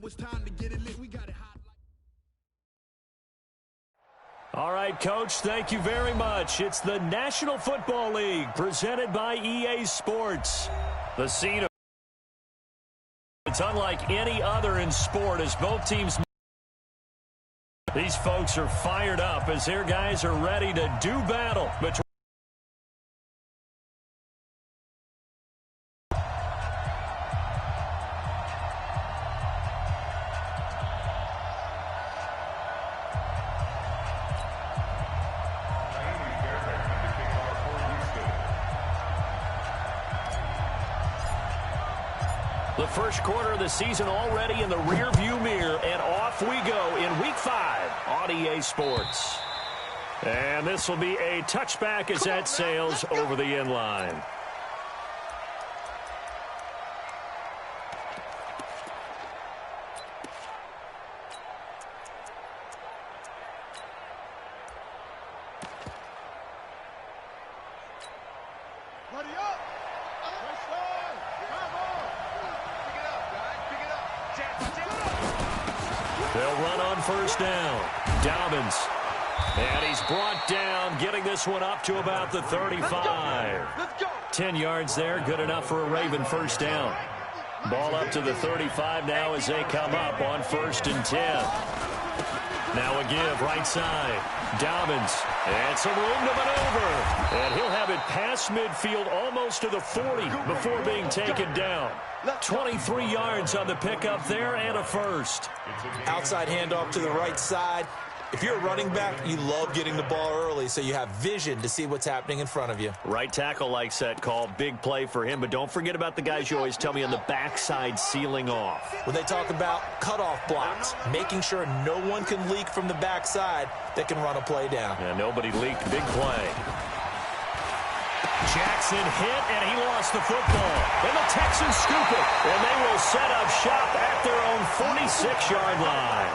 it's time to get it lit. We got it hot. All right, Coach, thank you very much. It's the National Football League presented by EA Sports. The scene of it's unlike any other in sport as both teams. These folks are fired up as their guys are ready to do battle between. The first quarter of the season already in the rearview mirror, and off we go in Week 5 on EA Sports. And this will be a touchback as that sails over the end line. They'll run on first down. Dobbins. And he's brought down, getting this one up to about the 35. 10 yards there, good enough for a Raven first down. Ball up to the 35 now as they come up on 1st and 10. Now a give, right side. Dobbins. And some room to maneuver. And he'll have it past midfield almost to the 40 before being taken down. 23 yards on the pickup there and a first. Outside handoff to the right side. If you're a running back, you love getting the ball early so you have vision to see what's happening in front of you. Right tackle likes that call. Big play for him, but don't forget about the guys you always tell me on the backside sealing off. When they talk about cutoff blocks, making sure no one can leak from the backside that can run a play down. Yeah, nobody leaked. Big play. Jackson hit, and he lost the football. And the Texans scoop it, and they will set up shop at their own 46-yard line.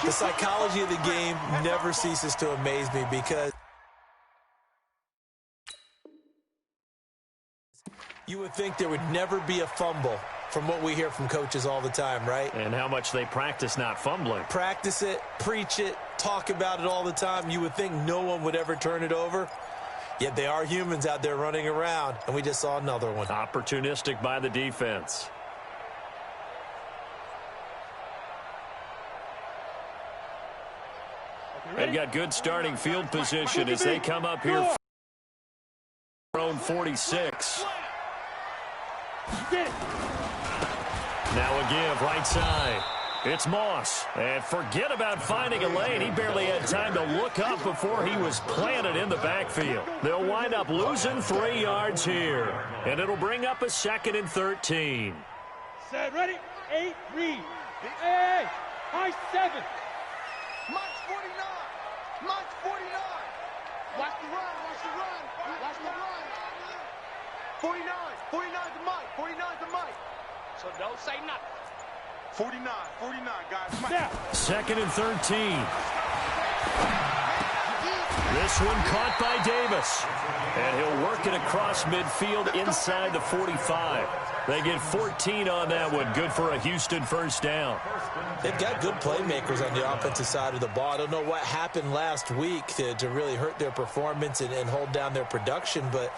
The psychology of the game never ceases to amaze me because you would think there would never be a fumble from what we hear from coaches all the time, right? And how much they practice not fumbling. Practice it, preach it, talk about it all the time. You would think no one would ever turn it over. Yet they are humans out there running around, and we just saw another one. Opportunistic by the defense. They've got good starting field position as they come up here for own 46. Now a give, right side. It's Moss. And forget about finding a lane. He barely had time to look up before he was planted in the backfield. They'll wind up losing 3 yards here. And it'll bring up a 2nd and 13. Set, ready? 8, read. Hey, high 7. March 49. March 49. Watch the run. Watch the run. Watch the run. 49. 49 to Mike. 49 to Mike. So don't say nothing. 49, guys. 2nd and 13. This one caught by Davis. And he'll work it across midfield inside the 45. They get 14 on that one. Good for a Houston first down. They've got good playmakers on the offensive side of the ball. I don't know what happened last week to really hurt their performance and hold down their production, but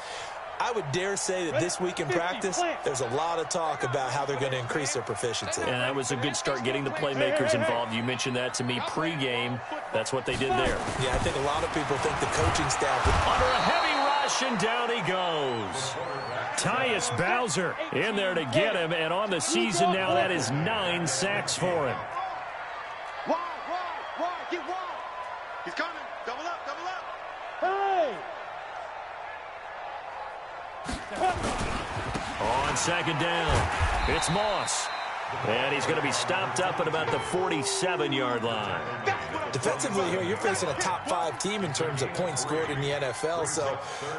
I would dare say that this week in practice, there's a lot of talk about how they're going to increase their proficiency. And that was a good start getting the playmakers involved. You mentioned that to me pregame. That's what they did there. Yeah, I think a lot of people think the coaching staff under a heavy rush, and down he goes. Tyus Bowser in there to get him, and on the season now, that is 9 sacks for him. Wide, get wide. He's coming. Double up. Hey! On 2nd down, it's Moss. And he's going to be stopped up at about the 47-yard line. Defensively here, you're facing a top 5 team in terms of points scored in the NFL. So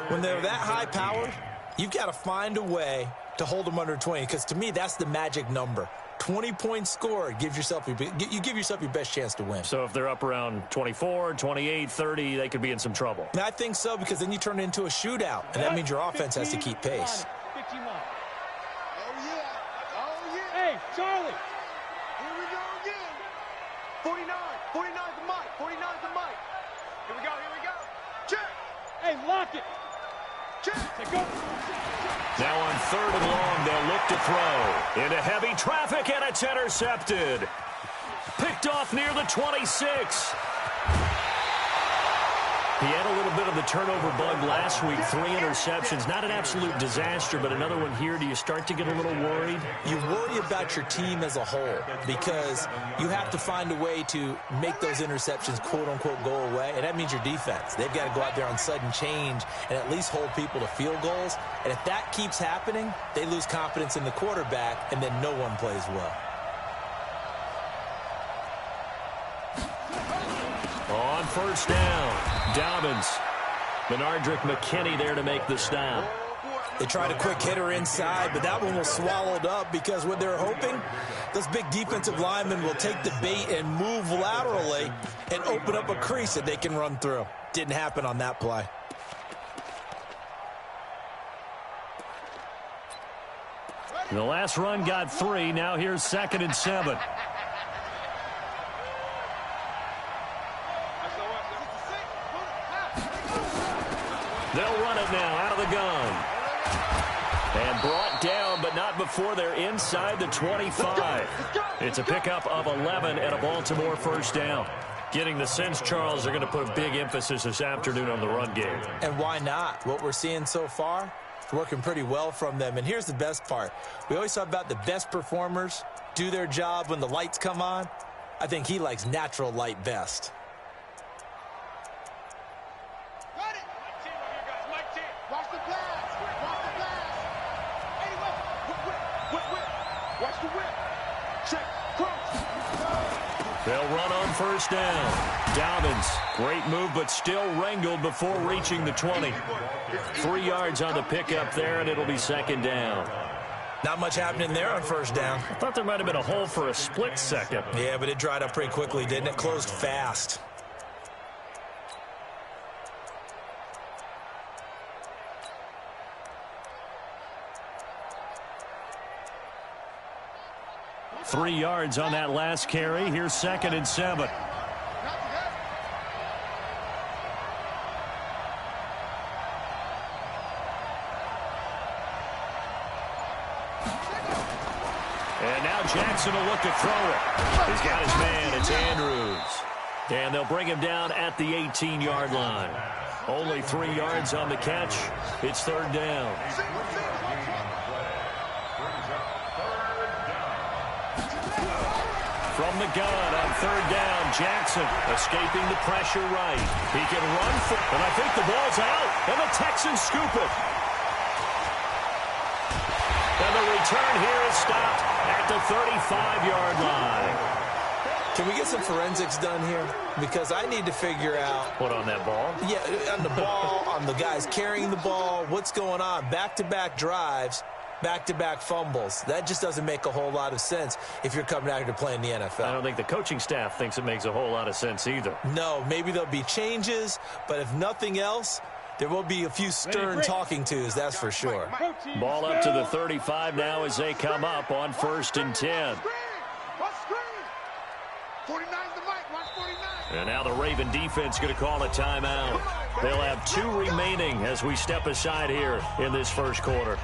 when they're that high-powered, you've got to find a way to hold them under 20. Because to me, that's the magic number. 20 points scored gives yourself you give yourself your best chance to win. So if they're up around 24, 28, 30, they could be in some trouble. And I think so, because then you turn it into a shootout, and that means your offense has to keep pace. Hey, Charlie, Here we go again. 49. 49's the mic. 49's the mic. Here we go. Here we go. Check. Hey, lock it. Check. Go. Now on 3rd and long, they'll look to throw. Into heavy traffic, and it's intercepted. Picked off near the 26. He had a little bit of the turnover bug last week, 3 interceptions. Not an absolute disaster, but another one here. Do you start to get a little worried? You worry about your team as a whole because you have to find a way to make those interceptions, quote-unquote, go away, and that means your defense. They've got to go out there on sudden change and at least hold people to field goals. And if that keeps happening, they lose confidence in the quarterback, and then no one plays well. On 1st down, Dobbins. Benardrick McKinney there to make the stop. They tried a quick hitter inside, but that one was swallowed up because what they're hoping, those big defensive linemen will take the bait and move laterally and open up a crease that they can run through. Didn't happen on that play. The last run got 3. Now here's 2nd and 7. They'll run it now out of the gun. And brought down, but not before they're inside the 25. It's a pickup of 11 and a Baltimore 1st down. Getting the sense, Charles, they're going to put a big emphasis this afternoon on the run game. And why not? What we're seeing so far, working pretty well from them. And here's the best part. We always talk about the best performers do their job when the lights come on. I think he likes natural light best. Watch the blast! Watch the blast! Hey, whip! Watch the whip! Check! Cross! They'll run on 1st down. Dobbins, great move, but still wrangled before reaching the 20. 3 yards on the pickup there, and it'll be 2nd down. Not much happening there on 1st down. I thought there might have been a hole for a split second. Yeah, but it dried up pretty quickly, didn't it? Closed fast. Three yards on that last carry. Here's 2nd and 7. And now Jackson will look to throw it. He's got his man. It's Andrews. And they'll bring him down at the 18-yard line. Only 3 yards on the catch. It's 3rd down. From the gun on 3rd down, Jackson escaping the pressure right. He can run for, and I think the ball's out, and the Texans scoop it. And the return here is stopped at the 35-yard line. Can we get some forensics done here? Because I need to figure out. What, on that ball? Yeah, on the ball, on the guys carrying the ball, what's going on? Back-to-back drives. Back-to-back fumbles. That just doesn't make a whole lot of sense if you're coming out here to play in the NFL. I don't think the coaching staff thinks it makes a whole lot of sense either. No, maybe there'll be changes, but if nothing else, there will be a few stern talking tos, that's for sure. Ball up to the 35 now as they come up on 1st and 10. 49's the mic. Watch 49. And now the Raven defense going to call a timeout. They'll have 2 remaining as we step aside here in this 1st quarter.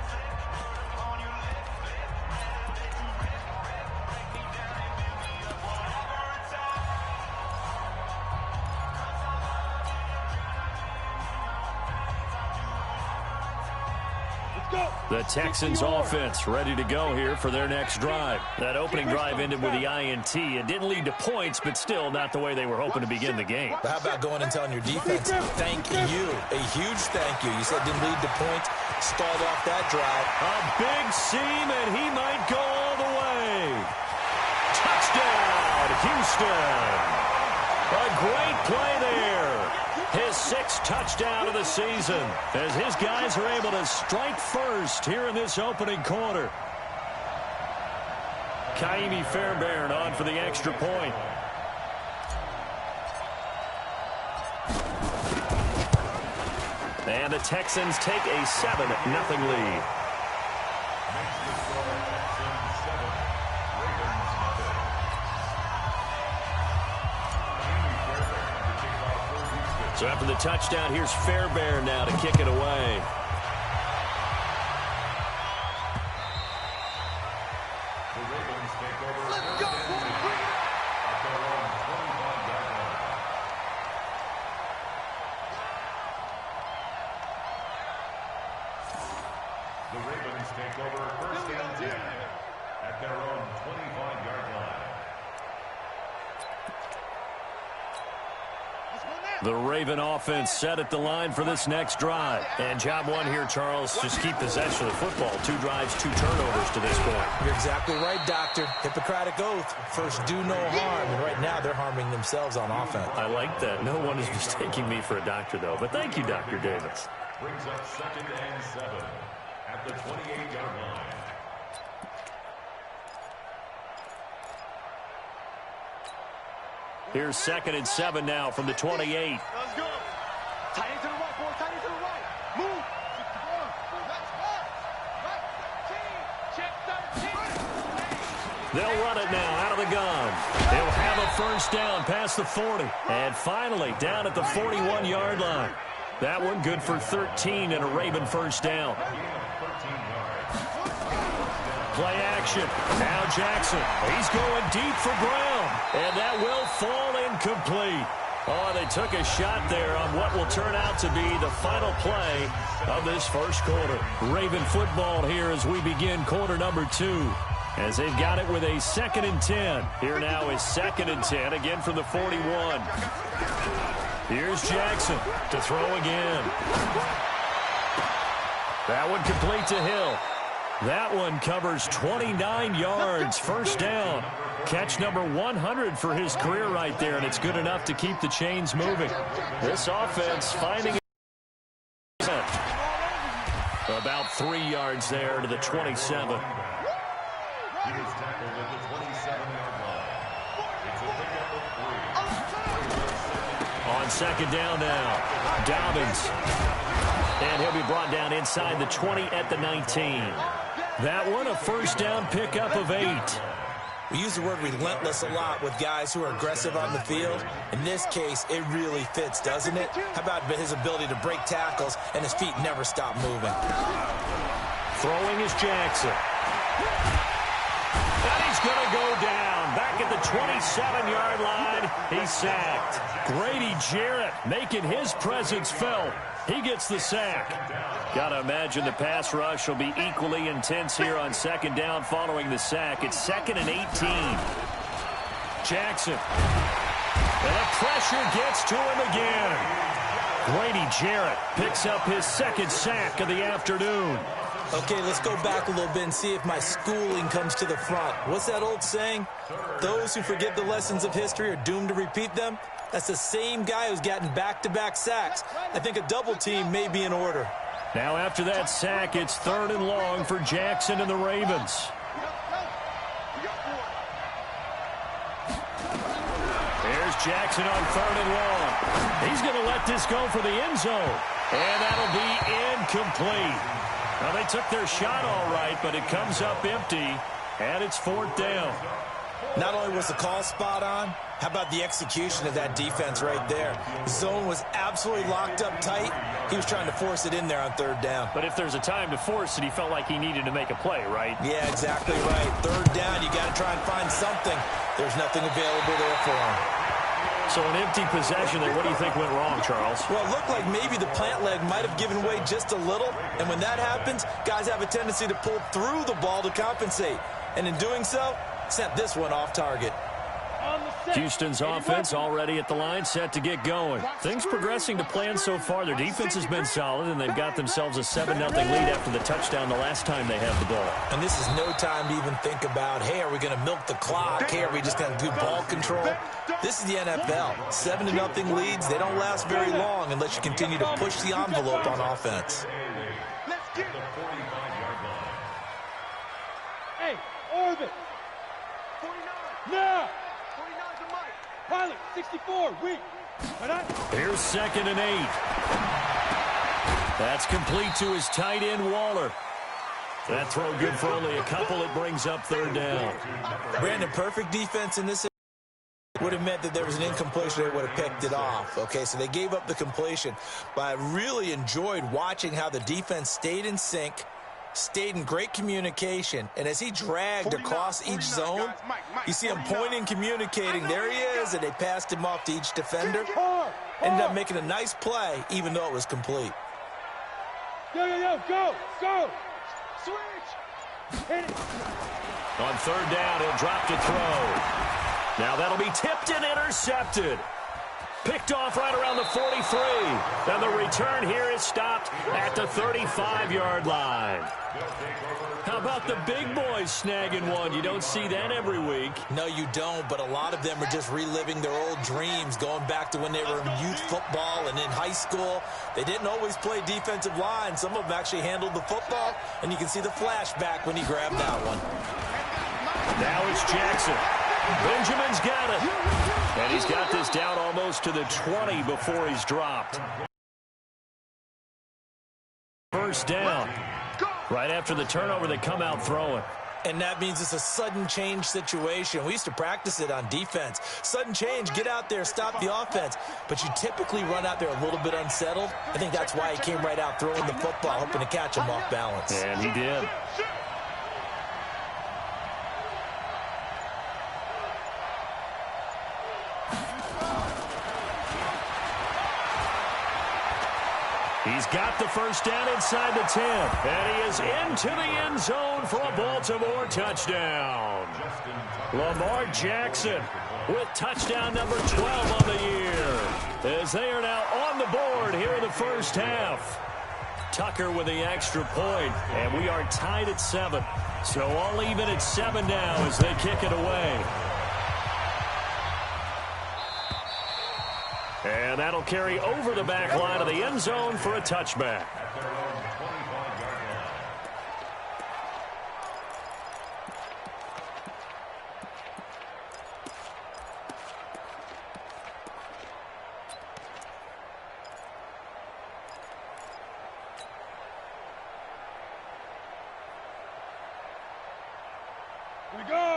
The Texans offense ready to go here for their next drive. That opening drive ended with the INT. It didn't lead to points, but still not the way they were hoping to begin the game. But how about going and telling your defense, thank you, a huge thank you. You said didn't lead to points, stalled off that drive. A big seam, and he might go all the way. Touchdown, Houston. A great play there. His 6th touchdown of the season as his guys are able to strike first here in this opening quarter. Kaimi Fairbairn on for the extra point. And the Texans take a 7-0 lead. So after the touchdown, here's Fairbairn now to kick it away. Let's go, boys. Bring it The Ravens take over first and 10 at their own 25-yard line. The Raven offense set at the line for this next drive. And job one here, Charles, just keep possession of the football. 2 drives, 2 turnovers to this point. You're exactly right, Doctor. Hippocratic oath. First, do no harm. And right now, they're harming themselves on offense. I like that. No one is mistaking me for a doctor, though. But thank you, Dr. Davis. Brings up 2nd and 7 at the 28-yard line. Here's 2nd and 7 now from the 28. Let's go. Tight end to the right, boy. Tight end to the right. Move. They'll run it now out of the gun. They'll have a first down past the 40. And finally down at the 41-yard line. That one good for 13 and a Raven first down. Play action. Now Jackson. He's going deep for Brown. And that will fall incomplete. Oh, they took a shot there on what will turn out to be the final play of this first quarter. Raven football here as we begin quarter number 2. As they've got it with a 2nd and 10. Here now is 2nd and 10, again from the 41. Here's Jackson to throw again. That one complete to Hill. That one covers 29 yards, first down. Catch number 100 for his career right there, and it's good enough to keep the chains moving. This offense finding about 3 yards there to the 27. He is tackled at the 27-yard line. It's a pickup of 3. On 2nd down now, Dobbins. And he'll be brought down inside the 20 at the 19. That one a first down pickup of 8. We use the word relentless a lot with guys who are aggressive on the field. In this case, it really fits, doesn't it? How about his ability to break tackles and his feet never stop moving? Throwing is Jackson. And he's going to go down. Back at the 27-yard line, he's sacked. Grady Jarrett making his presence felt. He gets the sack. Got to imagine the pass rush will be equally intense here on 2nd down following the sack. It's 2nd and 18. Jackson. And the pressure gets to him again. Grady Jarrett picks up his 2nd sack of the afternoon. Okay, let's go back a little bit and see if my schooling comes to the front. What's that old saying? Those who forget the lessons of history are doomed to repeat them. That's the same guy who's gotten back-to-back sacks. I think a double team may be in order. Now after that sack, it's 3rd and long for Jackson and the Ravens. There's Jackson on 3rd and long. He's going to let this go for the end zone. And that'll be incomplete. Now they took their shot all right, but it comes up empty, and it's 4th down. Not only was the call spot on, how about the execution of that defense right there? The zone was absolutely locked up tight. He was trying to force it in there on 3rd down. But if there's a time to force it, he felt like he needed to make a play, right? Yeah, exactly right. 3rd down, you got to try and find something. There's nothing available there for him. So an empty possession there. What do you think went wrong, Charles? Well, it looked like maybe the plant leg might have given way just a little. And when that happens, guys have a tendency to pull through the ball to compensate. And in doing so, sent this one off target. Houston's offense already at the line, set to get going. Things progressing to plan so far. Their defense has been solid, and they've got themselves a 7-0 lead after the touchdown the last time they had the ball. And this is no time to even think about, hey, are we going to milk the clock? Hey, are we just going to do ball control? This is the NFL. 7-0 leads, they don't last very long unless you continue to push the envelope on offense. Let's get it. Hey, orbit. 49. Now. 49's a Mike. Pilot, 64, weak. Here's 2nd and 8. That's complete to his tight end, Waller. That throw good for only a couple. It brings up 3rd down. Brandon, perfect defense in this would have meant that there was an incompletion. They would have picked it off. Okay, so they gave up the completion. But I really enjoyed watching how the defense stayed in sync, stayed in great communication, and as he dragged across each zone, you see him pointing, communicating. There he is, and they passed him off to each defender. Ended up making a nice play, even though it was complete. Go! Switch! Hit it! On third down, he'll drop to throw. Now that'll be tipped and intercepted. Picked off right around the 43. And the return here is stopped at the 35-yard line. How about the big boys snagging one? You don't see that every week. No, you don't, but a lot of them are just reliving their old dreams, going back to when they were in youth football and in high school. They didn't always play defensive line. Some of them actually handled the football, and you can see the flashback when he grabbed that one. Now it's Jackson. Benjamin's got it. And he's got this down almost to the 20 before he's dropped. First down. Right after the turnover, they come out throwing. And that means it's a sudden change situation. We used to practice it on defense. Sudden change, get out there, stop the offense. But you typically run out there a little bit unsettled. I think that's why he came right out throwing the football, hoping to catch him off balance. And he did. He's got the first down inside the 10. And he is into the end zone for a Baltimore touchdown. Lamar Jackson with touchdown number 12 on the year. As they are now on the board here in the first half. Tucker with the extra point. And we are tied at 7. So all even at 7 now as they kick it away. And that'll carry over the back line of the end zone for a touchback.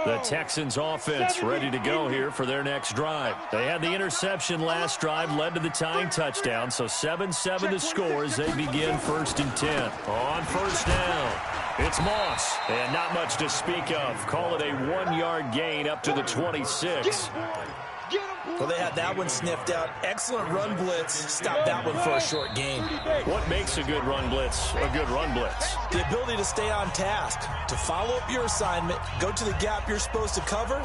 The Texans offense ready to go here for their next drive. They had the interception last drive, led to the tying touchdown, so 7-7 the score as they begin 1st and 10. On first down, it's Moss, and not much to speak of. Call it a 1-yard gain up to the 26. Well, they had that one sniffed out. Excellent run blitz. Stopped that one for a short gain. What makes a good run blitz a good run blitz? The ability to stay on task, to follow up your assignment, go to the gap you're supposed to cover,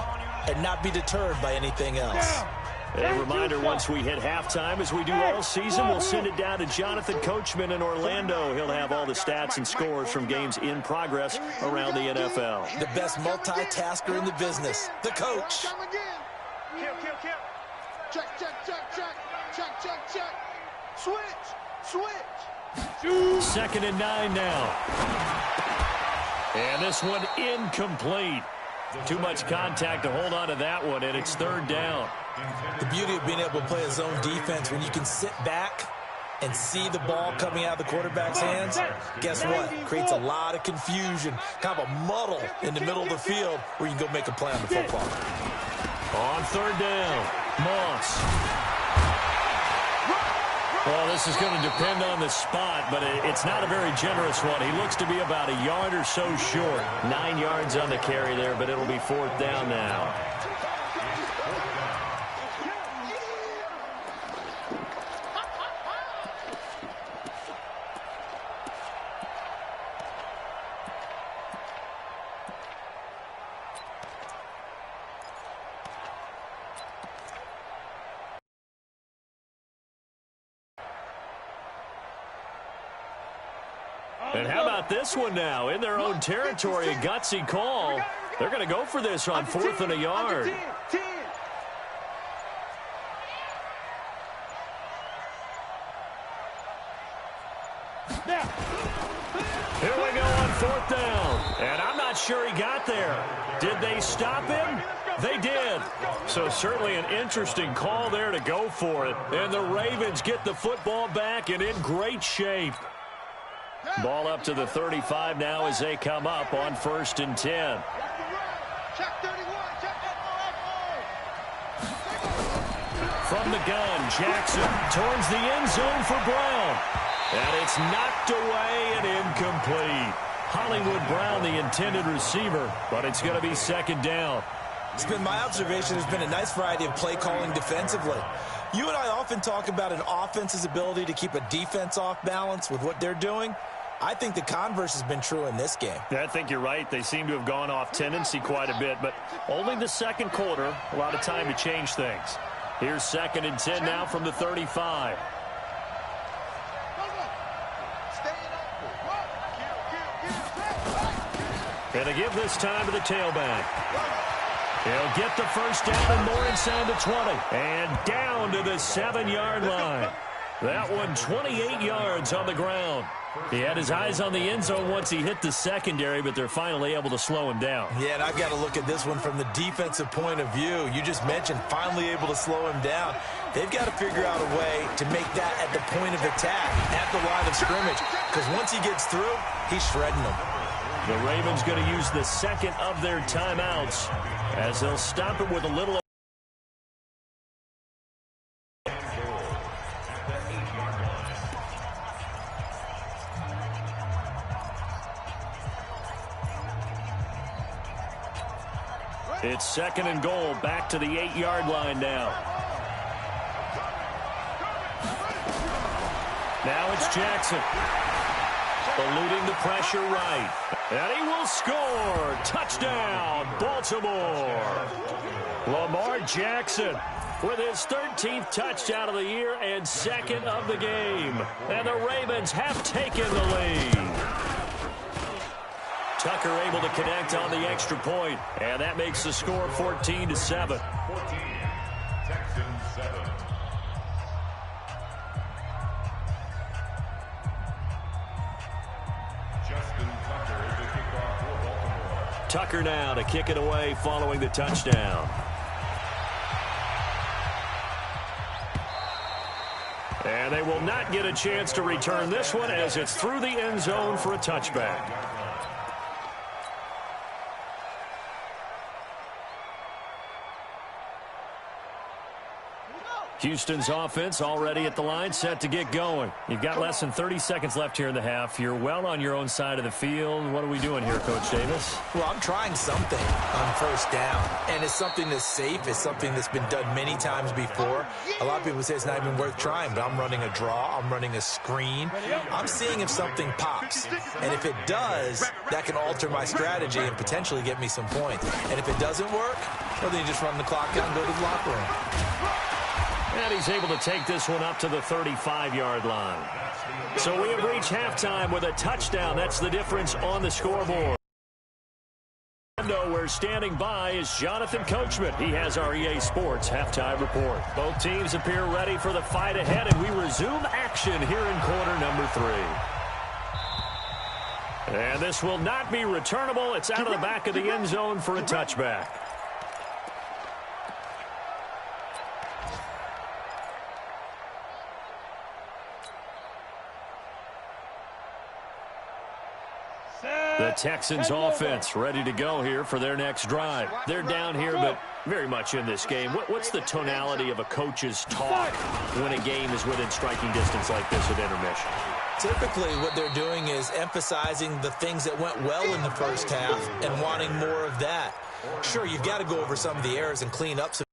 and not be deterred by anything else. A reminder, once we hit halftime, as we do all season, we'll send it down to Jonathan Coachman in Orlando. He'll have all the stats and scores from games in progress around the NFL. The best multitasker in the business, the coach. Check. Switch. 2nd and 9 now. And this one incomplete. Too much contact to hold on to that one, and it's 3rd down. The beauty of being able to play a zone defense, when you can sit back and see the ball coming out of the quarterback's hands, guess what? Creates a lot of confusion, kind of a muddle in the middle of the field where you can go make a play on the football. On 3rd down, Moss. Well, this is going to depend on the spot, but it's not a very generous one. He looks to be about a yard or so short. 9 yards on the carry there, but it'll be 4th down now. And how about this one now? In their own territory, a gutsy call. They're going to go for this on 4th and a yard. Here we go on 4th down. And I'm not sure he got there. Did they stop him? They did. So certainly an interesting call there to go for it. And the Ravens get the football back and in great shape. Ball up to the 35 now as they come up on 1st and 10. From the gun, Jackson towards the end zone for Brown. And it's knocked away and incomplete. Hollywood Brown, the intended receiver, but it's going to be second down. It's been my observation there's been a nice variety of play calling defensively. You and I often talk about an offense's ability to keep a defense off balance with what they're doing. I think the converse has been true in this game. Yeah, I think you're right. They seem to have gone off tendency quite a bit, but only the second quarter, a lot of time to change things. Here's 2nd and 10 now from the 35. And they give this time to the tailback. He'll get the first down and more inside the 20. And down to the 7-yard line. That one 28 yards on the ground. He had his eyes on the end zone once he hit the secondary, but they're finally able to slow him down. Yeah, and I've got to look at this one from the defensive point of view. You just mentioned finally able to slow him down. They've got to figure out a way to make that at the point of attack, at the line of scrimmage, because once he gets through, he's shredding them. The Ravens going to use the second of their timeouts as they'll stop it with a little. It's 2nd and goal, back to the 8-yard line now. Now it's Jackson. Eluding the pressure right. And he will score. Touchdown, Baltimore. Lamar Jackson with his 13th touchdown of the year and 2nd of the game. And the Ravens have taken the lead. Tucker able to connect on the extra point, and that makes the score 14-7. 14, Texans 7. Justin Tucker is the kickoff for Baltimore. Tucker now to kick it away following the touchdown. And they will not get a chance to return this one as it's through the end zone for a touchback. Houston's offense already at the line, set to get going. You've got less than 30 seconds left here in the half. You're well on your own side of the field. What are we doing here, Coach Davis? Well, I'm trying something on first down, and it's something that's safe. It's something that's been done many times before. A lot of people say it's not even worth trying, but I'm running a draw. I'm running a screen. I'm seeing if something pops, and if it does, that can alter my strategy and potentially get me some points. And if it doesn't work, well, then you just run the clock out and go to the locker room. And he's able to take this one up to the 35-yard line. So we have reached halftime with a touchdown. That's the difference on the scoreboard. Where standing by is Jonathan Coachman. He has our EA Sports halftime report. Both teams appear ready for the fight ahead, and we resume action here in quarter number 3. And this will not be returnable. It's out of the back of the end zone for a touchback. The Texans offense ready to go here for their next drive. They're down here, but very much in this game. What's the tonality of a coach's talk when a game is within striking distance like this at intermission? Typically, what they're doing is emphasizing the things that went well in the first half and wanting more of that. Sure, you've got to go over some of the errors and clean up some.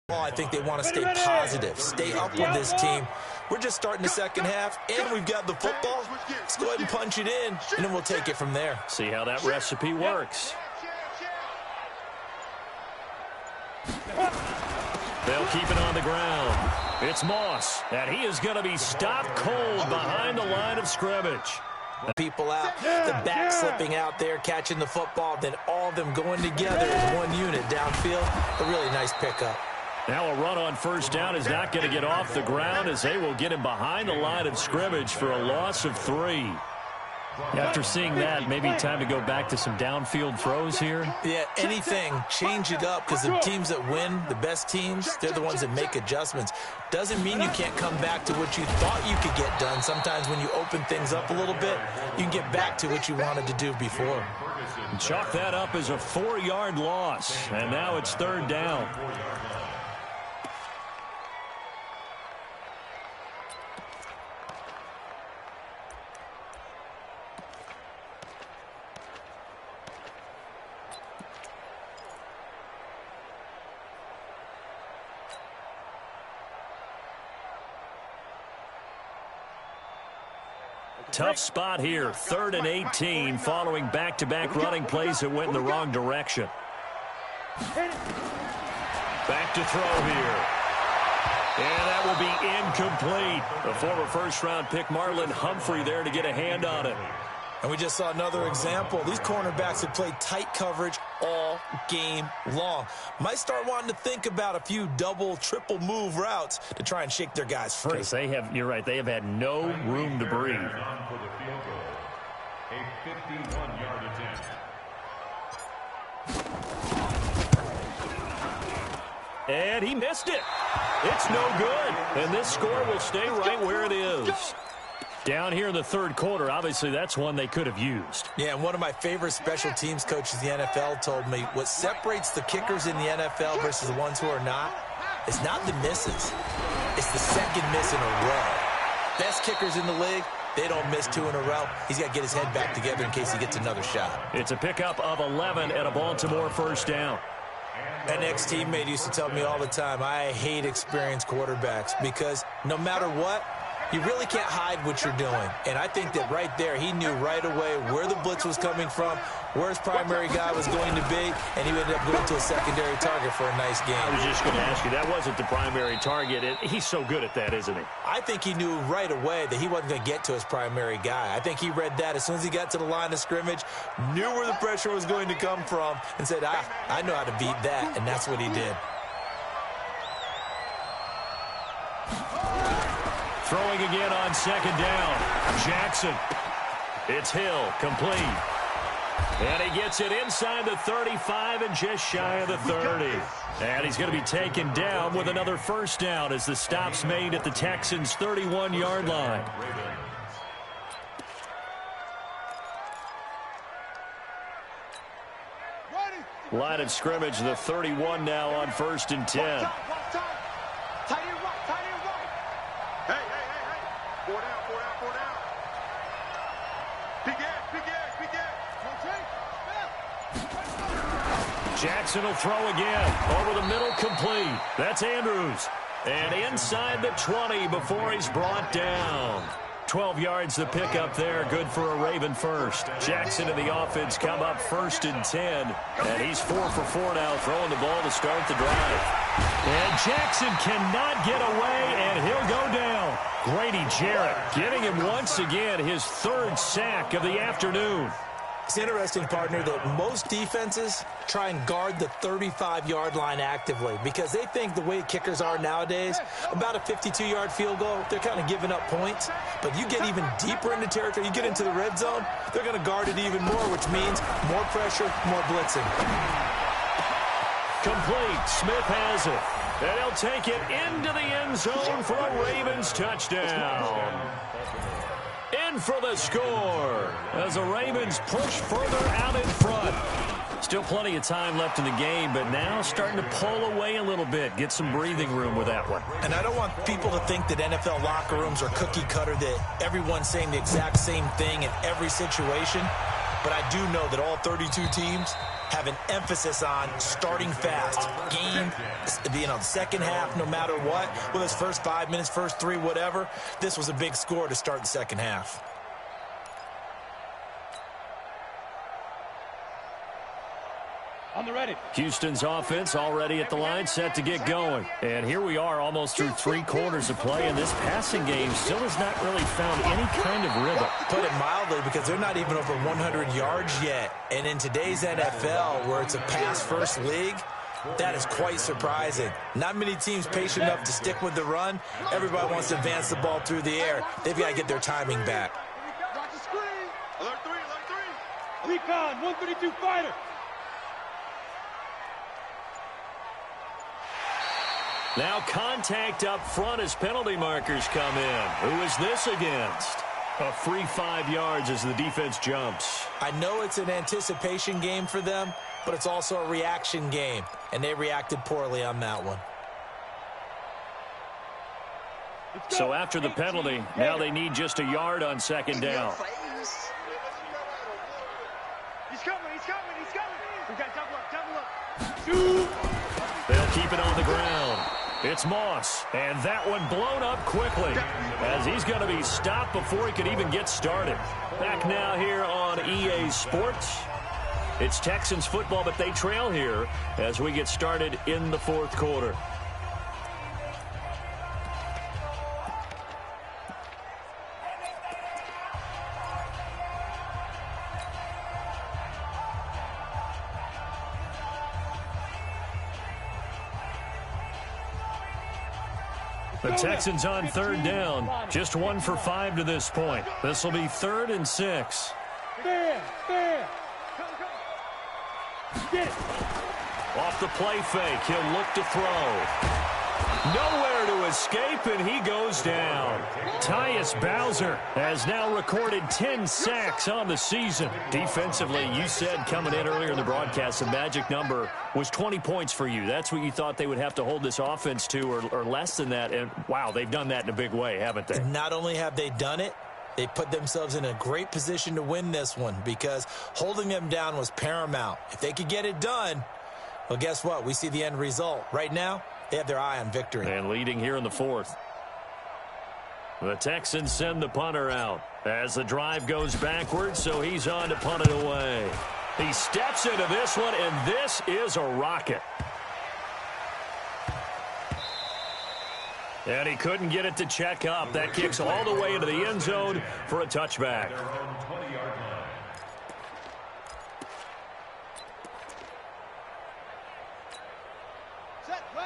I think they want to stay positive, stay up with this team. We're just starting the second half, and we've got the football. Let's go ahead and punch it in, and then we'll take it from there. See how that recipe works. They'll keep it on the ground. It's Moss, and he is going to be stopped cold behind the line of scrimmage. People out, the back slipping out there, catching the football, then all of them going together as one unit downfield. A really nice pickup. Now a run on first down is not going to get off the ground as they will get him behind the line of scrimmage for a loss of 3. After seeing that, maybe time to go back to some downfield throws here. Yeah, anything. Change it up because the teams that win, the best teams, they're the ones that make adjustments. Doesn't mean you can't come back to what you thought you could get done. Sometimes when you open things up a little bit, you can get back to what you wanted to do before. Chalk that up as a 4-yard loss, and now it's third down. Tough spot here, 3rd and 18, following back-to-back running plays that went in the wrong direction. Back to throw here. And that will be incomplete. The former first-round pick, Marlon Humphrey, there to get a hand on it. And we just saw another example. These cornerbacks have played tight coverage all game long. Might start wanting to think about a few double, triple move routes to try and shake their guys free. Because they have, you're right, they have had no room to breathe. For the field goal, a 51-yard attempt. And he missed it. It's no good. And this score will stay right where it is. Down here in the third quarter, obviously that's one they could have used. Yeah, and one of my favorite special teams coaches in the NFL told me what separates the kickers in the NFL versus the ones who are not is not the misses. It's the second miss in a row. Best kickers in the league, they don't miss 2 in a row. He's got to get his head back together in case he gets another shot. It's a pickup of 11 and a Baltimore first down. An ex-teammate used to tell me all the time, I hate experienced quarterbacks because no matter what, you really can't hide what you're doing. And I think that right there, he knew right away where the blitz was coming from, where his primary guy was going to be, and he ended up going to a secondary target for a nice game. I was just going to ask you, that wasn't the primary target. He's so good at that, isn't he? I think he knew right away that he wasn't going to get to his primary guy. I think he read that as soon as he got to the line of scrimmage, knew where the pressure was going to come from, and said, I know how to beat that, and that's what he did. Throwing again on second down. Jackson. It's Hill, complete. And he gets it inside the 35 and just shy of the 30. And he's going to be taken down with another first down as the stop's made at the Texans' 31-yard line. Line of scrimmage, the 31 now on 1st and 10. Jackson will throw again. Over the middle, complete. That's Andrews. And inside the 20 before he's brought down. 12 yards the pickup there. Good for a Raven first. Jackson and the offense come up 1st and 10. And he's 4 for 4 now, throwing the ball to start the drive. And Jackson cannot get away, and he'll go down. Grady Jarrett getting him once again his 3rd sack of the afternoon. It's interesting, partner, that most defenses try and guard the 35-yard line actively because they think the way kickers are nowadays, about a 52-yard field goal, they're kind of giving up points. But you get even deeper into territory, you get into the red zone, they're going to guard it even more, which means more pressure, more blitzing. Complete. Smith has it. And he'll take it into the end zone for a Ravens touchdown. In for the score as the Ravens push further out in front. Still plenty of time left in the game, but now starting to pull away a little bit, get some breathing room with that one. And I don't want people to think that NFL locker rooms are cookie cutter, that everyone's saying the exact same thing in every situation. But I do know that all 32 teams have an emphasis on starting fast. Game, the second half, no matter what, whether it's first 5 minutes, first 3, whatever. This was a big score to start the second half. On the ready. Houston's offense already at the line, set to get going. And here we are almost through 3 quarters of play, and this passing game still has not really found any kind of rhythm. Put it mildly, because they're not even over 100 yards yet. And in today's NFL, where it's a pass-first league, that is quite surprising. Not many teams patient enough to stick with the run. Everybody wants to advance the ball through the air. They've got to get their timing back. Watch the screen. Alert 3. Recon, 132 fighter. Now contact up front as penalty markers come in. Who is this against? A free 5 yards as the defense jumps. I know it's an anticipation game for them, but it's also a reaction game, and they reacted poorly on that one. So after the penalty, now they need just a yard on second down. He's coming. We got double up. They'll keep it on the ground. It's Moss, and that one blown up quickly as he's going to be stopped before he could even get started. Back now here on EA Sports. It's Texans football, but they trail here as we get started in the fourth quarter. The Texans on third down. Just 1 for 5 to this point. This will be 3rd and 6. Fair. Get it. Off the play fake, he'll look to throw. Nowhere to escape, and he goes down. Tyus Bowser has now recorded 10 sacks on the season. Defensively, you said coming in earlier in the broadcast, the magic number was 20 points for you. That's what you thought they would have to hold this offense to, or less than that. And, wow, they've done that in a big way, haven't they? Not only have they done it, they put themselves in a great position to win this one because holding them down was paramount. If they could get it done, well, guess what? We see the end result. Right now, they have their eye on victory. And leading here in the fourth. The Texans send the punter out as the drive goes backwards, so he's on to punt it away. He steps into this one, and this is a rocket. And he couldn't get it to check up. That kicks all the way into the end zone for a touchback.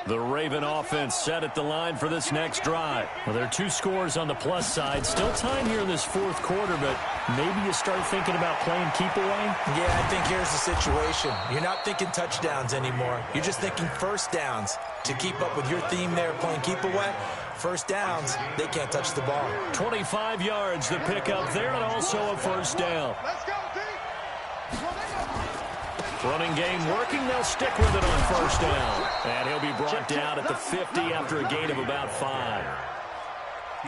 The Raven offense set at the line for this next drive. Well, there are 2 scores on the plus side. Still time here in this fourth quarter, but maybe you start thinking about playing keep away? Yeah, I think here's the situation. You're not thinking touchdowns anymore. You're just thinking first downs. To keep up with your theme there, playing keep away, first downs, they can't touch the ball. 25 yards the pickup there, and also a first down. Let's go, D. Running game working. They'll stick with it on first down. And he'll be brought down at the 50 after a gain of about 5.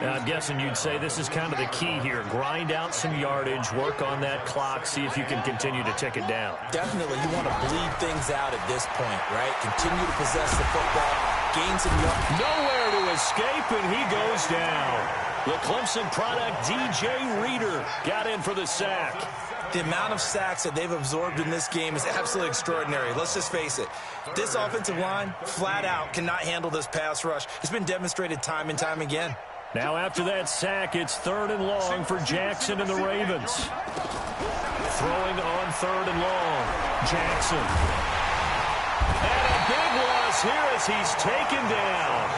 Now, I'm guessing you'd say this is kind of the key here. Grind out some yardage, work on that clock, see if you can continue to tick it down. Definitely, you want to bleed things out at this point, right? Continue to possess the football, gain some yardage. Nowhere to escape, and he goes down. The Clemson product, DJ Reader, got in for the sack. The amount of sacks that they've absorbed in this game is absolutely extraordinary. Let's just face it. This offensive line, flat out, cannot handle this pass rush. It's been demonstrated time and time again. Now after that sack, it's 3rd and long for Jackson and the Ravens. Throwing on 3rd and long. Jackson. And a big loss here as he's taken down.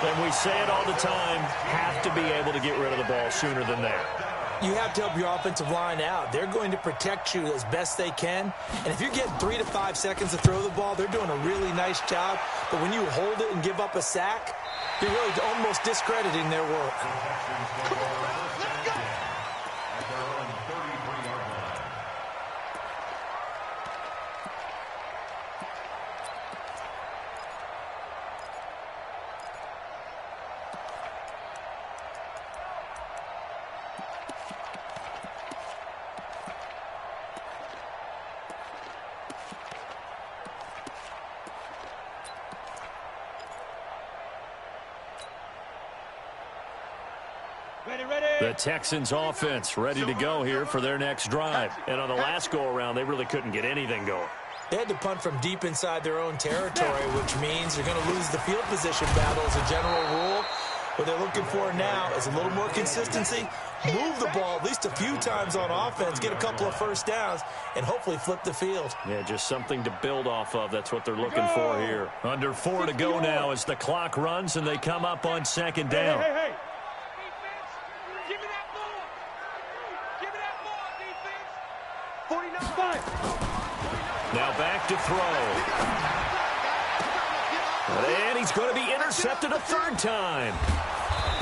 And we say it all the time, have to be able to get rid of the ball sooner than that. You have to help your offensive line out. They're going to protect you as best they can. And if you're getting 3 to 5 seconds to throw the ball, they're doing a really nice job. But when you hold it and give up a sack, you're really almost discrediting their work. Come on, fellas, let's go. At their own 33-yard line. The Texans offense ready to go here for their next drive. And on the last go-around, they really couldn't get anything going. They had to punt from deep inside their own territory, which means they're going to lose the field position battle as a general rule. What they're looking for now is a little more consistency, move the ball at least a few times on offense, get a couple of first downs, and hopefully flip the field. Yeah, just something to build off of. That's what they're looking for here. Under 4 to go now as the clock runs and they come up on second down. Hey. Give me that ball. Give me that ball, defense. 49. 5. Now back to throw. And he's going to be intercepted a 3rd time.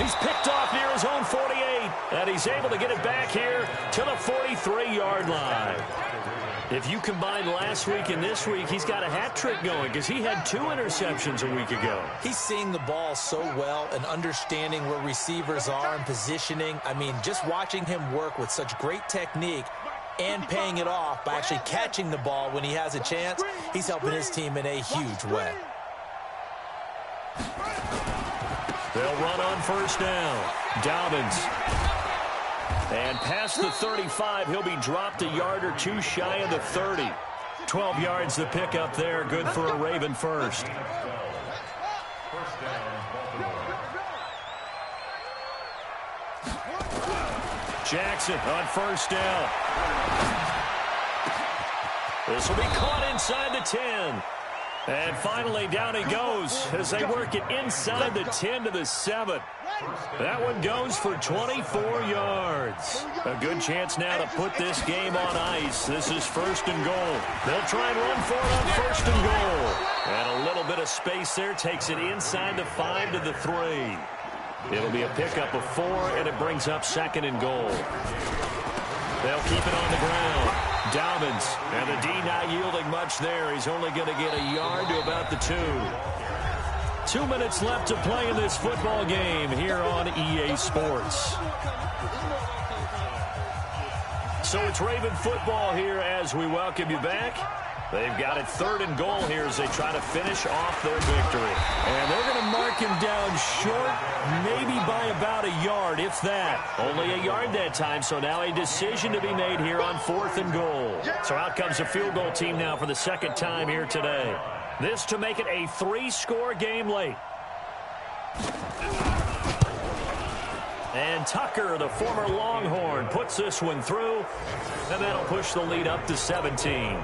He's picked off near his own 48, and he's able to get it back here to the 43-yard line. If you combine last week and this week, he's got a hat trick going because he had 2 interceptions a week ago. He's seeing the ball so well and understanding where receivers are and positioning. I mean, just watching him work with such great technique and paying it off by actually catching the ball when he has a chance, he's helping his team in a huge way. They'll run on first down. Dobbins. And past the 35, he'll be dropped a yard or 2 shy of the 30. 12 yards the pickup there. Good for a Raven first. Jackson on first down. This will be caught inside the 10. And finally, down he goes as they work it inside the 10 to the 7. That one goes for 24 yards. A good chance now to put this game on ice. This is first and goal. They'll try and run for it on first and goal. And a little bit of space there takes it inside the 5 to the 3. It'll be a pickup of 4, and it brings up second and goal. They'll keep it on the ground. Dobbins, and the D not yielding much there. He's only going to get a yard to about the 2. 2 minutes left to play in this football game here on EA Sports. So it's Raven football here as we welcome you back. They've got it 3rd and goal here as they try to finish off their victory. And they're going to mark him down short, maybe by about a yard, if that. Only a yard that time, so now a decision to be made here on 4th and goal. So out comes a field goal team now for the 2nd time here today. This to make it a 3-score game late. And Tucker, the former Longhorn, puts this one through, and that'll push the lead up to 17.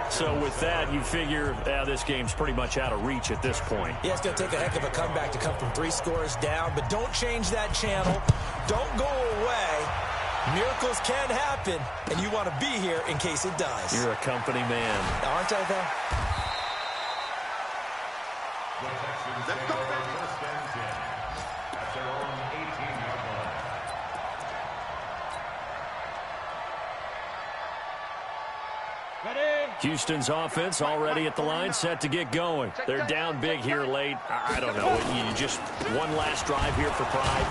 So with that, you figure this game's pretty much out of reach at this point. Yeah, it's going to take a heck of a comeback to come from 3 scores down, but don't change that channel. Don't go away. Miracles can happen, and you want to be here in case it does. You're a company man. Aren't I, though? Let's go, baby. First and 10. That's their own 18-yard line. Ready? Houston's offense already at the line, set to get going. They're down big here late. I don't know. You just one last drive here for pride.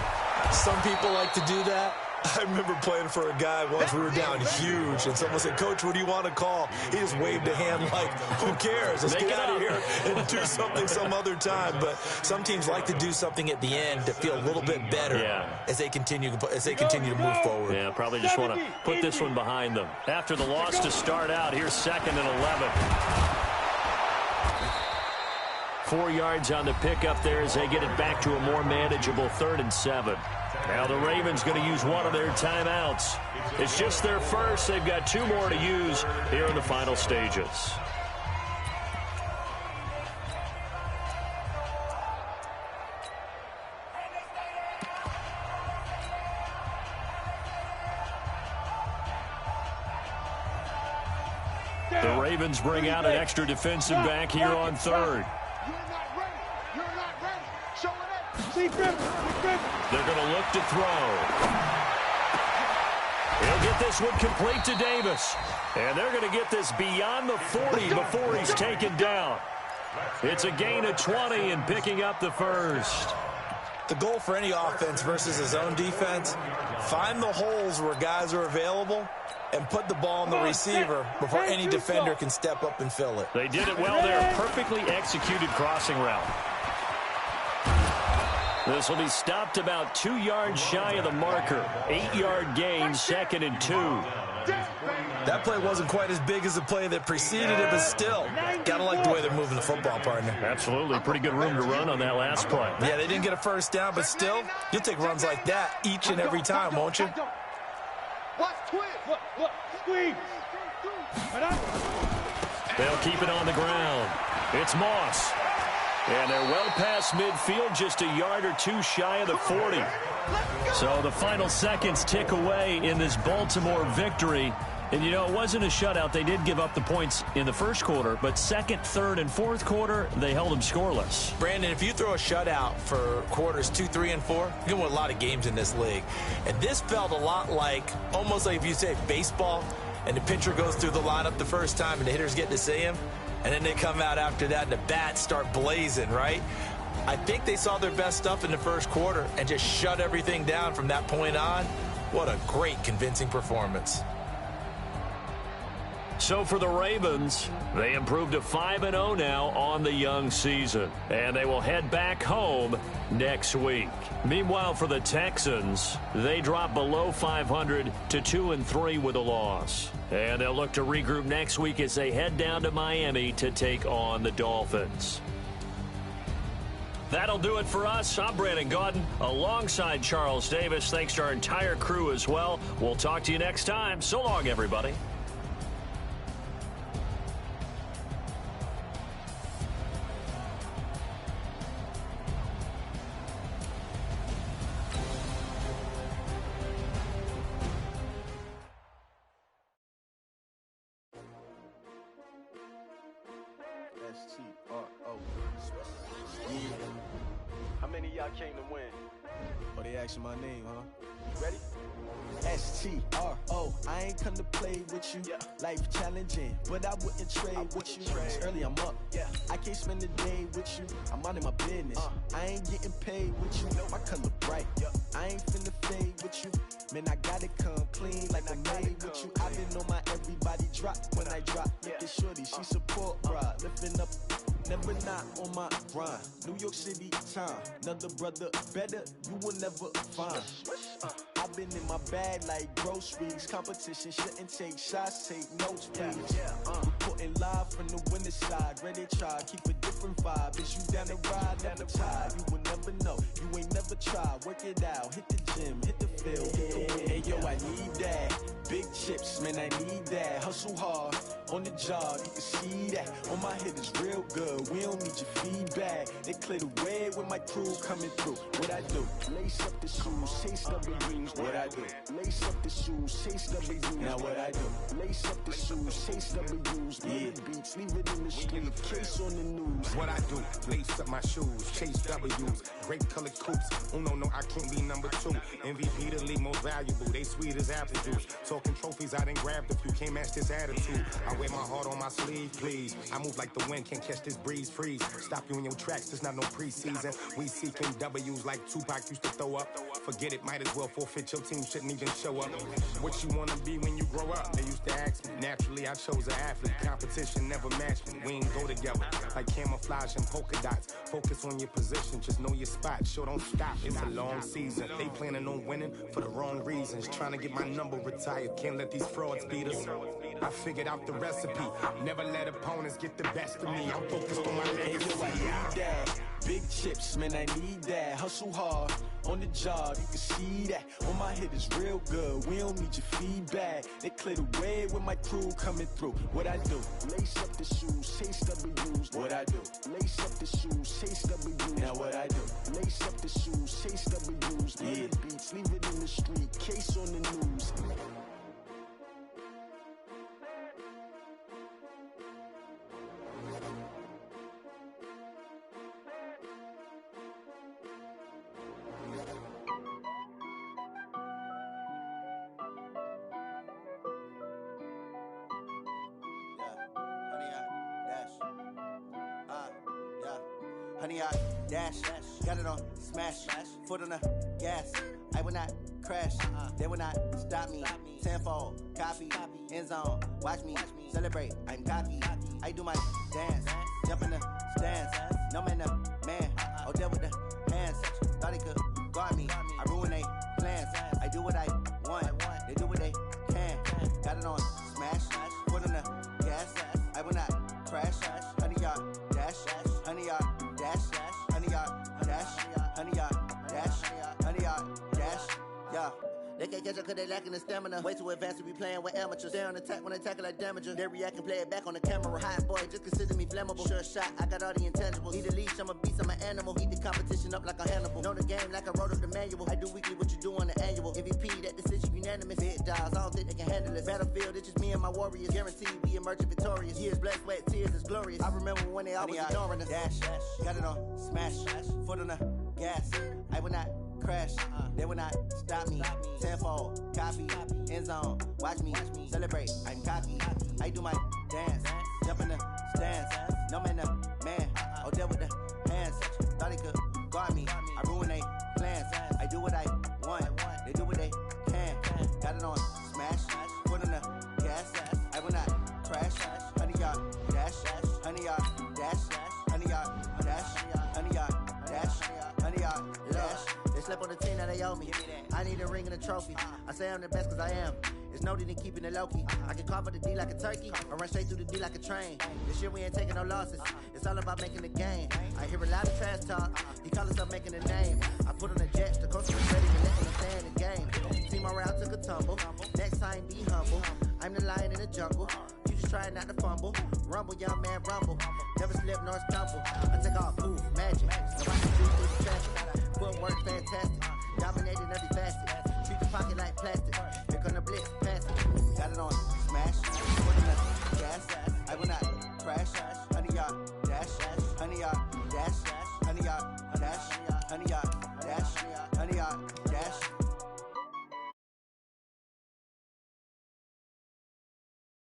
Some people like to do that. I remember playing for a guy once. We were down huge, and someone said, "Coach, what do you want to call?" He just waved a hand like, "Who cares? Let's get out of here and do something some other time." But some teams like to do something at the end to feel a little bit better as they continue to move forward. Yeah, probably just want to put this one behind them. After the loss to start out, here's 2nd and 11. 4 yards on the pickup there as they get it back to a more manageable 3rd and 7. Now the Ravens going to use one of their timeouts. It's just their first. They've got 2 more to use here in the final stages. The Ravens bring out an extra defensive back here on 3rd. They're going to look to throw. He'll get this one complete to Davis. And they're going to get this beyond the 40 before he's taken down. It's a gain of 20 and picking up the first. The goal for any offense versus his own defense, find the holes where guys are available and put the ball on the receiver before any defender can step up and fill it. They did it well there. Perfectly executed crossing route. This will be stopped about 2 yards shy of the marker. 8-yard gain, 2nd and 2. That play wasn't quite as big as the play that preceded it, but still, gotta like the way they're moving the football, partner. Absolutely. Pretty good room to run on that last play. Yeah, they didn't get a first down, but still, you'll take runs like that each and every time, won't you? Look, squeeze. They'll keep it on the ground. It's Moss. And they're well past midfield, just a yard or 2 shy of the 40. So the final seconds tick away in this Baltimore victory. And, you know, it wasn't a shutout. They did give up the points in the first quarter, but second, third, and fourth quarter, they held them scoreless. Brandon, if you throw a shutout for quarters 2, 3, and 4, you can win a lot of games in this league. And this felt a lot like, almost like if you say baseball, and the pitcher goes through the lineup the first time and the hitters get to see him, and then they come out after that and the bats start blazing, right? I think they saw their best stuff in the first quarter and just shut everything down from that point on. What a great, convincing performance. So for the Ravens, they improved to 5-0 now on the young season, and they will head back home next week. Meanwhile, for the Texans, they drop below 500 to 2-3 with a loss, and they'll look to regroup next week as they head down to Miami to take on the Dolphins. That'll do it for us. I'm Brandon Gaudin alongside Charles Davis. Thanks to our entire crew as well. We'll talk to you next time. So long, everybody. How many of y'all came to win? Oh, they asking my name, huh? You ready? S-T-R-O, I ain't come to play with you. Yeah. Life challenging, but I wouldn't trade with you. It's early, I'm up. Yeah. I can't spend the day with you. I'm out of my business. I ain't getting paid with you. My color bright. Yep. I ain't finna fade with you. Man, I gotta come clean like I made with you. I've been on my everybody drop when I drop. Look at shorty, she support ride. Lifting up, never not on my grind. New York City time, another brother better, you will never find. I've been in my bag like groceries. Competition shouldn't take shots, take notes, please. Reporting live from the winter side. Ready to try, keep a different vibe. Is you down the ride, never tired. You will never know, you ain't never tried. Work it out, hit the gym, hit the field. Hey yo, I need that. Big chips, man, I need that. Hustle hard, on the job, you can see that. On my head is real good, we don't need your feedback. They clear the way with my crew coming through. What I do? Lace up the shoes, chase W's. What I do? Lace up the shoes, chase W's. Now what I do? Lace up the shoes, chase W's. Yeah. Beats, leave it in the street, case on the news. What I do? Lace up my shoes, chase W's. Grape colored coops. Oh no, I can't be number 2. MVP the league most valuable. They sweet as apple juice. Talking trophies, I didn't grab the few. Can't match this attitude. I wear my heart on my sleeve, please. I move like the wind, can't catch this breeze, freeze. Stop you in your tracks, there's not no preseason. We seeking W's like Tupac used to throw up. Forget it, might as well forfeit. Your team shouldn't even show up. What you wanna be when you grow up? They used to ask me. Naturally, I chose an athlete. Competition never matched me. We ain't go together like camouflage and polka dots. Focus on your position, just know your spot. Sure, don't stop. It's a long season. They planning on winning for the wrong reasons. Trying to get my number retired. Can't let these frauds beat us. I figured out the recipe. Never let opponents get the best of me. I'm focused on my legacy. I need that. Big chips, man, I need that. Hustle hard, on the job, you can see that. On my head is real good, we don't need your feedback. They clear the way with my crew coming through. What I do? Lace up the shoes, chase W's. What I do? Lace up the shoes, chase W's. Now what I do? Lace up the shoes, chase W's. Yeah. Beats, leave it in the street, case on the news. Honey, I dash, got it on smash, foot on the gas. I will not crash, they will not stop me. Tenfold, copy, end zone, watch me celebrate. I'm cocky, I do my dance, jump in the stands. No man, the man, oh there with the hands. Thought he could guard me, I ruin they plans. I do what I want, they do what they can. Got it on smash, foot on the gas. I will not crash, honey, y'all dash, honey, y'all dash, honey, y'all dash, honey, y'all dash, honey, y'all dash, yeah. They can't catch up cause they lacking the stamina. Way too advanced to be playing with amateurs. They on attack when they tackle like damager. They react and play it back on the camera. Hot boy, just consider me flammable. Sure shot, I got all the intangibles. Need a leash, I'm a beast, I'm an animal. Eat the competition up like a Hannibal. Know the game like I wrote up the manual. I do weekly what you do on the annual. MVP, that decision unanimous. Big dogs, I don't think they can handle it. Battlefield, it's just me and my warriors. Guaranteed we emerge victorious. Years, blood, sweat, tears, it's glorious. I remember when they always ignoring us. Dash, got it on, smash, foot on the gas. I will not crash, they will not stop me. Tenfold, copy, end zone, watch me celebrate. I'm cocky, I do my dance, jump in the stands. No man, man, oh there with the hands. Thought he could guard me, I ruin they plans. I do what I want, they do what they can. Got it on, smash, foot on the gas. I will not crash, 100-yard dash, 100-yard dash, 100-yard dash, 100-yard dash, 100-yard dash. They slept on the team, now they owe me. I need a ring and a trophy. I say I'm the best cause I am. It's noted in keeping it low-key. I can carve up the D like a turkey, or run straight through the D like a train. This year we ain't taking no losses. It's all about making the game. I hear a lot of trash talk. He call himself making a name. I put on the jets, the coach was ready to let them stay in the game. Team morale took a tumble. Next time be humble. I'm the lion in the jungle. You just try not to fumble. Rumble, young man, rumble. Never slip nor stumble. I take off, move, magic. So I can do through the traffic. Footwork fantastic.